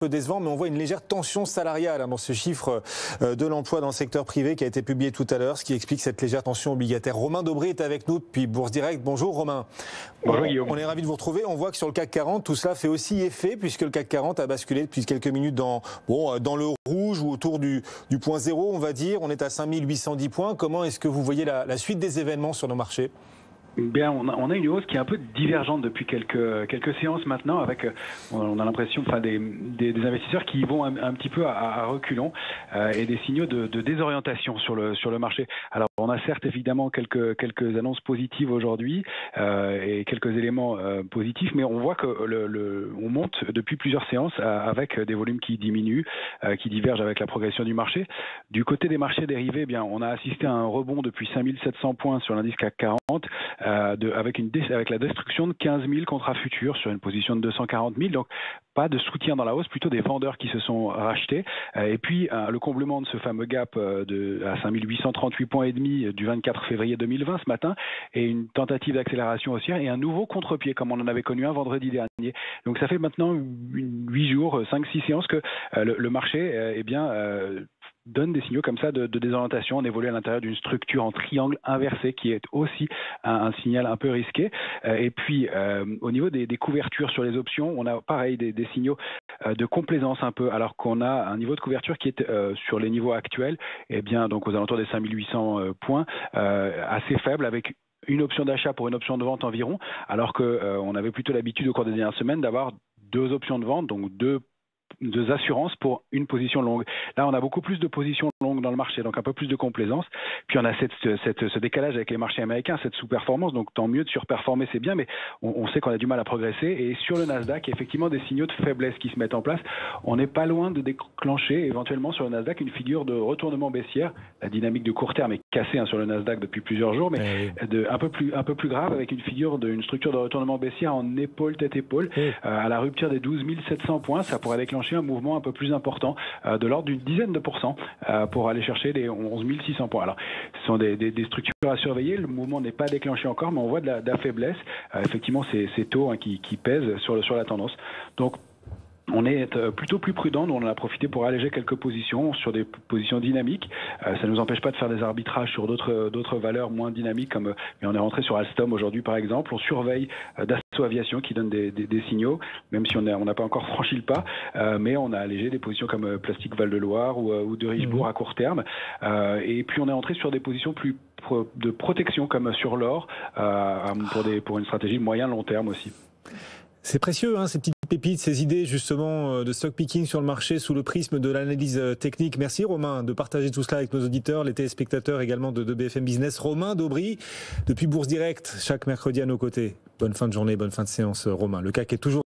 Peu décevant, mais on voit une légère tension salariale dans ce chiffre de l'emploi dans le secteur privé qui a été publié tout à l'heure, ce qui explique cette légère tension obligataire. Romain Daubry est avec nous depuis Bourse Direct. Bonjour Romain. Bonjour Guillaume. On est ravis de vous retrouver. On voit que sur le CAC 40, tout cela fait aussi effet puisque le CAC 40 a basculé depuis quelques minutes dans le rouge ou autour du point zéro, on va dire. On est à 5810 points. Comment est-ce que vous voyez la suite des événements sur nos marchés ? Bien, on a une hausse qui est un peu divergente depuis quelques séances maintenant, avec on a l'impression, des investisseurs qui vont un petit peu à reculons et des signaux de désorientation sur le marché. Alors on a certes évidemment quelques annonces positives aujourd'hui et quelques éléments positifs, mais on voit que on monte depuis plusieurs séances avec des volumes qui diminuent, qui divergent avec la progression du marché. Du côté des marchés dérivés, eh bien on a assisté à un rebond depuis 5700 points sur l'indice CAC 40. Avec la destruction de 15 000 contrats futurs sur une position de 240 000, donc pas de soutien dans la hausse, plutôt des vendeurs qui se sont rachetés. Et puis le comblement de ce fameux gap à 5838 points et demi du 24 février 2020 ce matin, et une tentative d'accélération haussière et un nouveau contre-pied comme on en avait connu un vendredi dernier. Donc ça fait maintenant 8 jours, 5-6 séances que le marché donne des signaux comme ça de désorientation. On évolue à l'intérieur d'une structure en triangle inversé qui est aussi un signal un peu risqué. Et puis, au niveau des couvertures sur les options, on a pareil des signaux de complaisance un peu, alors qu'on a un niveau de couverture qui est sur les niveaux actuels, donc aux alentours des 5800 points, assez faible, avec une option d'achat pour une option de vente environ, alors qu'on avait plutôt l'habitude au cours des dernières semaines d'avoir 2 options de vente, donc deux assurances pour une position longue. Là, on a beaucoup plus de positions longues dans le marché, donc un peu plus de complaisance. Puis on a ce décalage avec les marchés américains, cette sous-performance, donc tant mieux de surperformer, c'est bien, mais on sait qu'on a du mal à progresser. Et sur le Nasdaq, il y a effectivement des signaux de faiblesse qui se mettent en place. On n'est pas loin de déclencher éventuellement sur le Nasdaq une figure de retournement baissière. La dynamique de court terme est cassée sur le Nasdaq depuis plusieurs jours, mais un peu plus grave, avec une structure de retournement baissière en épaule, tête-épaule, à la rupture des 12 700 points. Ça pourrait déclencher un mouvement un peu plus important, de l'ordre d'une dizaine de pourcents, pour aller chercher les 11 600 points. Alors, ce sont des structures à surveiller. Le mouvement n'est pas déclenché encore, mais on voit de la faiblesse. Effectivement, c'est taux qui pèsent sur la tendance. Donc, on est plutôt plus prudent. Nous, on en a profité pour alléger quelques positions sur des positions dynamiques. Ça ne nous empêche pas de faire des arbitrages sur d'autres valeurs moins dynamiques, mais on est rentré sur Alstom aujourd'hui par exemple. On surveille Dassault Aviation qui donne des signaux, même si on n'a pas encore franchi le pas, mais on a allégé des positions comme Plastique Val-de-Loire ou de Richebourg à court terme. Et puis on est entré sur des positions plus de protection comme sur l'or, pour une stratégie moyen-long terme aussi. C'est précieux, ces petites pépites, ces idées justement de stock picking sur le marché sous le prisme de l'analyse technique. Merci Romain de partager tout cela avec nos auditeurs, les téléspectateurs également de BFM Business. Romain Daubry, depuis Bourse Direct, chaque mercredi à nos côtés. Bonne fin de journée, bonne fin de séance Romain. Le CAC est toujours